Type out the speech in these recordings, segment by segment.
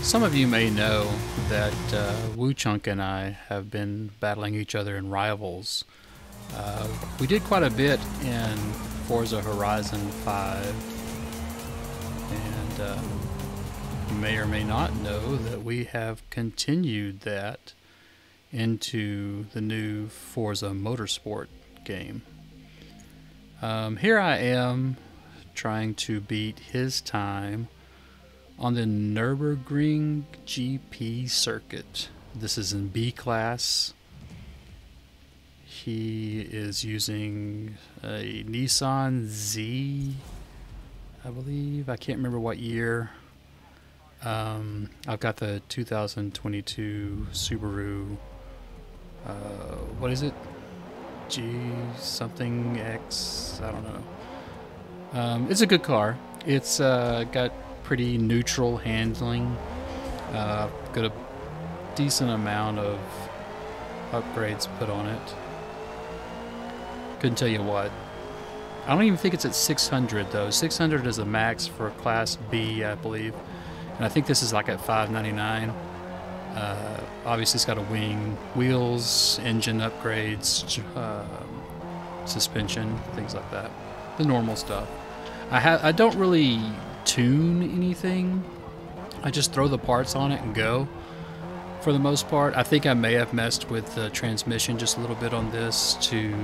Some of you may know that Woochunk and I have been battling each other in Rivals. We did quite a bit in Forza Horizon 5, and you may or may not know that we have continued that into the new Forza Motorsport game. Here I am trying to beat his time on the Nurburgring GP circuit. This is in B class. He is using a Nissan Z, I believe. I can't remember what year. I've got the 2022 Subaru, what is it? G something X, I don't know. It's a good car. It's got pretty neutral handling. Got a decent amount of upgrades put on it. Couldn't tell you what. I don't even think it's at 600 though. 600 is a max for Class B, I believe. And I think this is like at 599. Obviously it's got a wing, wheels, engine upgrades, suspension, things like that. The normal stuff. I don't really tune anything. I just throw the parts on it and go for the most part. I think I may have messed with the transmission just a little bit on this to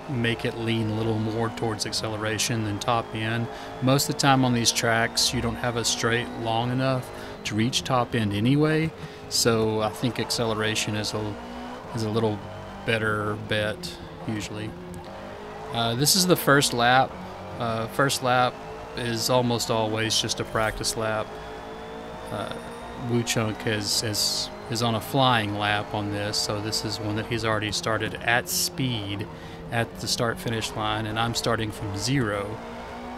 make it lean a little more towards acceleration than top end. Most of the time on these tracks you don't have a straight long enough to reach top end anyway, so I think acceleration is a little better bet usually. This is the first lap. First lap is almost always just a practice lap. Woochunk is on a flying lap on this, so this is one that he's already started at speed at the start-finish line, and I'm starting from 0,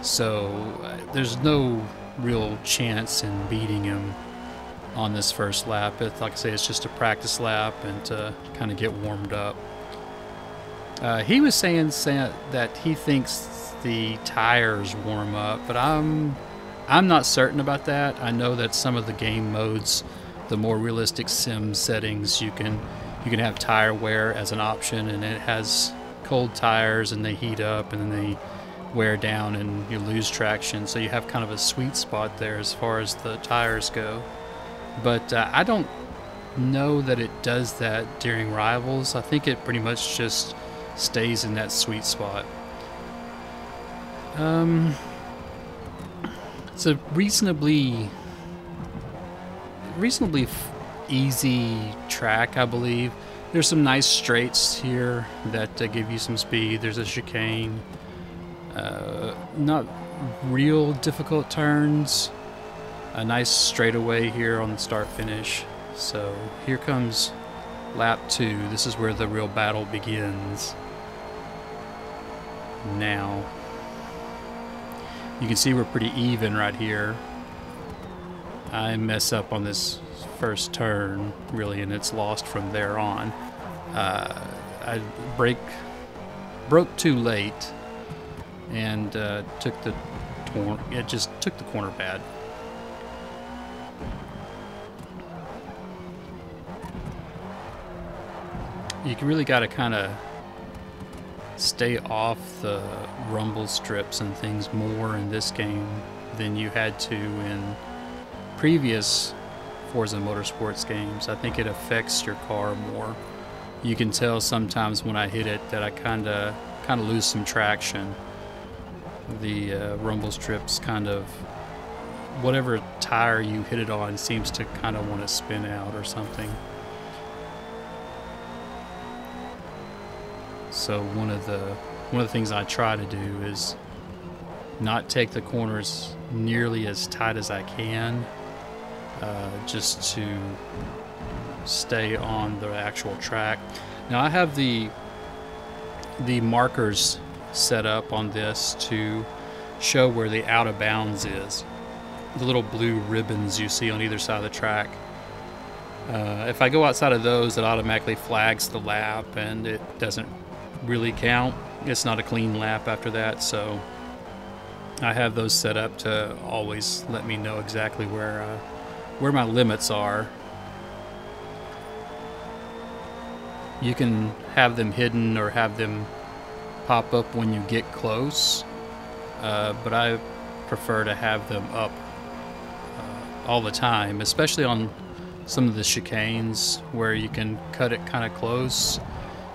so there's no real chance in beating him on this first lap. Like I say, it's just a practice lap and to kind of get warmed up. He was saying that he thinks the tires warm up, but I'm not certain about that. I know that some of the game modes, the more realistic sim settings, you can have tire wear as an option, and it has cold tires and they heat up and then they wear down and you lose traction, so you have kind of a sweet spot there as far as the tires go. But I don't know that it does that during Rivals. I think it pretty much just stays in that sweet spot. It's a reasonably easy track, I believe. There's some nice straights here that give you some speed. There's a chicane. Not real difficult turns. A nice straightaway here on the start finish. So here comes lap 2. This is where the real battle begins. Now you can see we're pretty even right here. I mess up on this first turn really, and it's lost from there on. I broke too late and took the corner bad. You really got to kind of stay off the rumble strips and things more in this game than you had to in previous Forza Motorsports games. I think it affects your car more. You can tell sometimes when I hit it that I kind of lose some traction. The rumble strips kind of, whatever tire you hit it on seems to kind of want to spin out or something. So one of the things I try to do is not take the corners nearly as tight as I can, just to stay on the actual track. Now I have the markers set up on this to show where the out of bounds is. The little blue ribbons you see on either side of the track. If I go outside of those, it automatically flags the lap and it doesn't really count. It's not a clean lap after that, so I have those set up to always let me know exactly where where my limits are. You can have them hidden or have them pop up when you get close, but I prefer to have them up all the time, especially on some of the chicanes where you can cut it kind of close.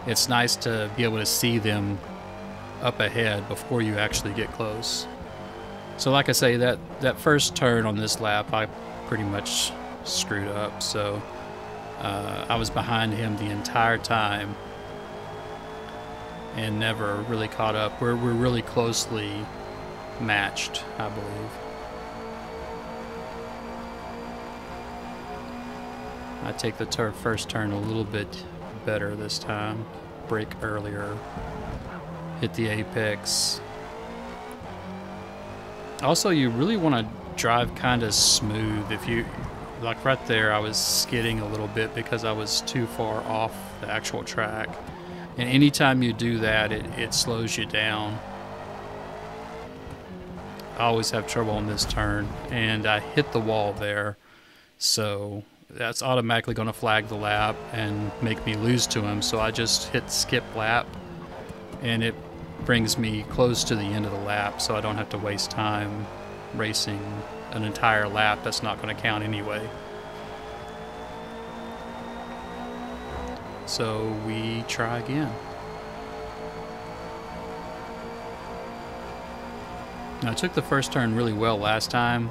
It's nice to be able to see them up ahead before you actually get close. So like I say, that first turn on this lap I pretty much screwed up, so I was behind him the entire time and never really caught up. We're really closely matched, I believe. I take the first turn a little bit better this time. Brake earlier. Hit the apex. Also, you really want to drive kind of smooth. If you, like right there, I was skidding a little bit because I was too far off the actual track. And anytime you do that, it slows you down. I always have trouble on this turn, and I hit the wall there, so that's automatically going to flag the lap and make me lose to him. So I just hit skip lap, and it brings me close to the end of the lap, so I don't have to waste time racing an entire lap that's not going to count anyway. So we try again. Now, I took the first turn really well last time.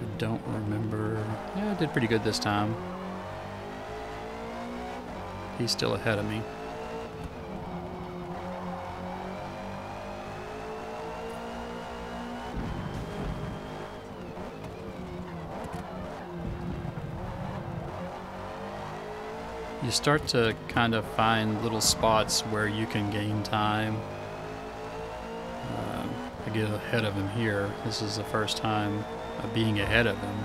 I don't remember. Yeah, I did pretty good this time. He's still ahead of me. You start to kind of find little spots where you can gain time. I get ahead of him here. This is the first time of being ahead of him.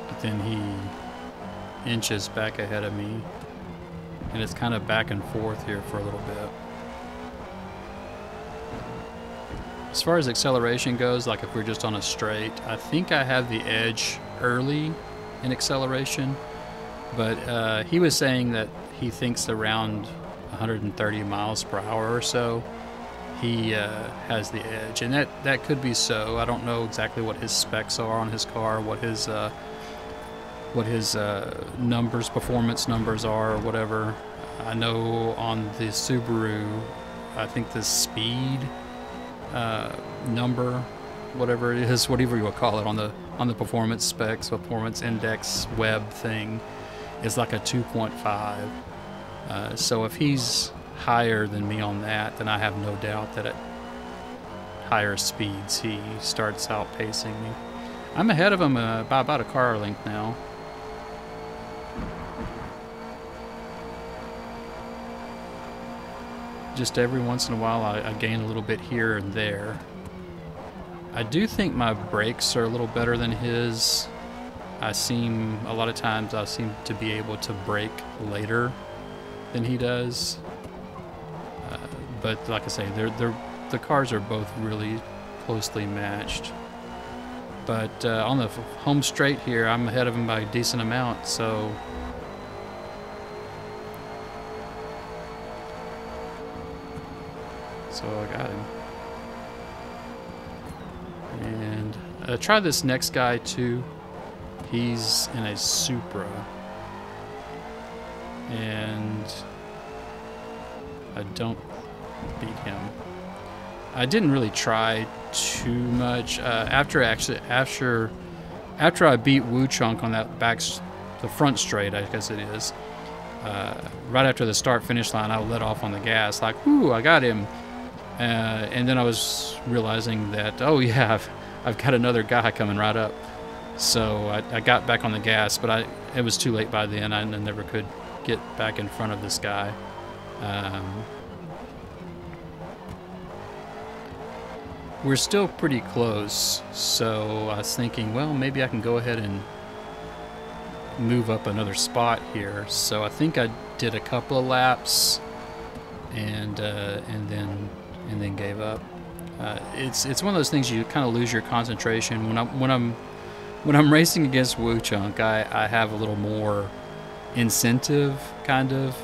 But then he inches back ahead of me. And it's kind of back and forth here for a little bit. As far as acceleration goes, like if we're just on a straight, I think I have the edge early in acceleration, but he was saying that he thinks around 130 miles per hour or so he has the edge, and that could be so. I don't know exactly what his specs are on his car, what his numbers, performance numbers are, or whatever. I know on the Subaru, I think the speed number, whatever it is, whatever you would call it, on the performance specs, performance index web thing, is like a 2.5. So if he's higher than me on that, then I have no doubt that at higher speeds he starts outpacing me. I'm ahead of him by about a car length now. Just every once in a while I gain a little bit here and there. I do think my brakes are a little better than his. A lot of times I seem to be able to brake later than he does. But like I say, the cars are both really closely matched. But on the home straight here, I'm ahead of him by a decent amount, so I got him. And try this next guy too. He's in a Supra, and I don't beat him. I didn't really try too much. After I beat Woochunk on that the front straight, I guess it is. Right after the start-finish line, I let off on the gas, like, "Ooh, I got him!" And then I was realizing that, oh yeah, I've got another guy coming right up. So I got back on the gas, but it was too late by then. I never could get back in front of this guy. We're still pretty close, so I was thinking, well, maybe I can go ahead and move up another spot here. So I think I did a couple of laps and then gave up. It's one of those things you kind of lose your concentration when I'm racing against Woochunk. I have a little more incentive, kind of.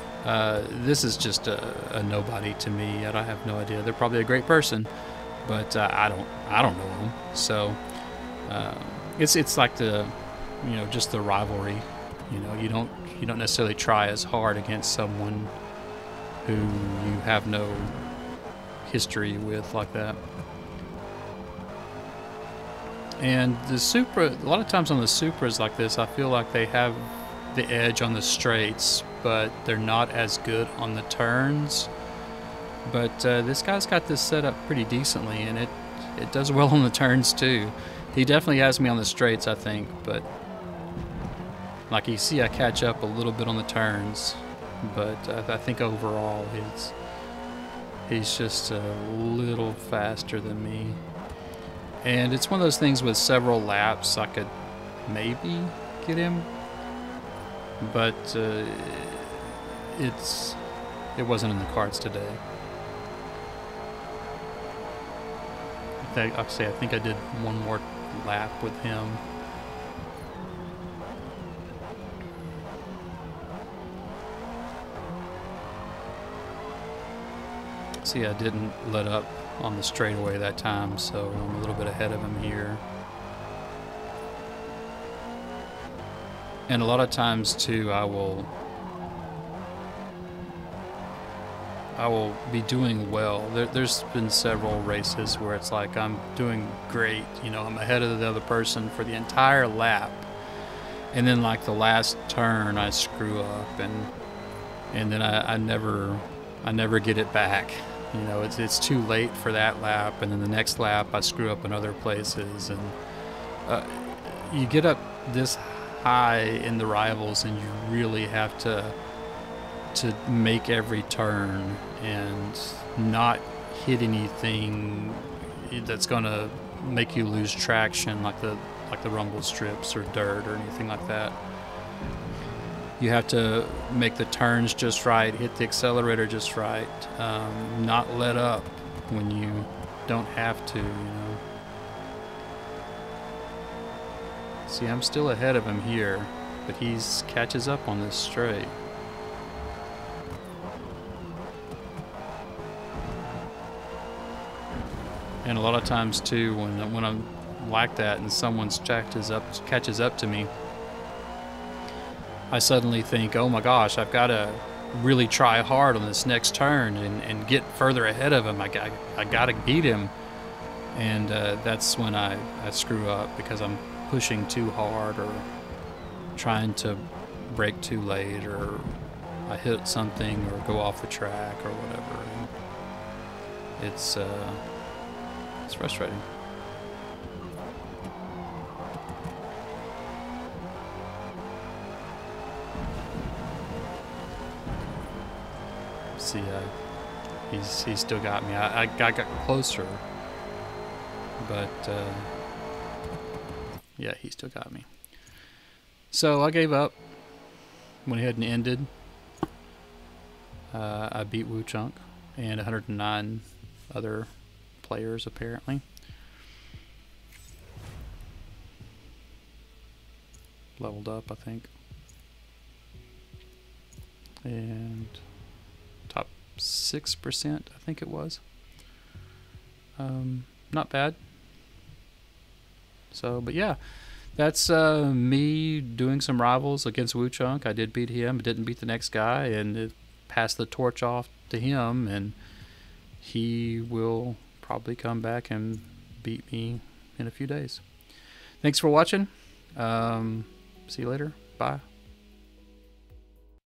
This is just a nobody to me. I have no idea. They're probably a great person, but I don't know them. So it's like just the rivalry. You don't necessarily try as hard against someone who you have no history with like that. And the Supra, a lot of times on the Supras like this, I feel like they have the edge on the straights, but they're not as good on the turns. But this guy's got this set up pretty decently, and it does well on the turns too. He definitely has me on the straights, I think, but like you see, I catch up a little bit on the turns, but I think overall he's just a little faster than me. And it's one of those things with several laps I could maybe get him, but it wasn't in the cards today. I think I did one more lap with him. See, I didn't let up on the straightaway that time, so I'm a little bit ahead of him here. And a lot of times too, I will be doing well. There's been several races where it's like I'm doing great, I'm ahead of the other person for the entire lap, and then like the last turn I screw up, and then I never get it back. It's too late for that lap, and then the next lap I screw up in other places, and you get up this high in the rivals, and you really have to make every turn and not hit anything that's gonna make you lose traction, like the rumble strips or dirt or anything like that. You have to make the turns just right, hit the accelerator just right, not let up when you don't have to, See, I'm still ahead of him here, but he catches up on this straight. And a lot of times too, when I'm like that and someone catches up to me, I suddenly think, oh my gosh, I've got to really try hard on this next turn and get further ahead of him. I got to beat him. And that's when I screw up, because I'm pushing too hard or trying to brake too late, or I hit something or go off the track or whatever. And it's frustrating. See, he's still got me. I got closer, but yeah, he still got me. So I gave up, went ahead and ended. I beat Woochunk and 109 other players apparently. Leveled up, I think. And top 6%, I think it was. Not bad. So, but yeah, that's me doing some rivals against Woochunk. I did beat him, but didn't beat the next guy, and it passed the torch off to him, and he will probably come back and beat me in a few days. Thanks for watching. See you later. Bye.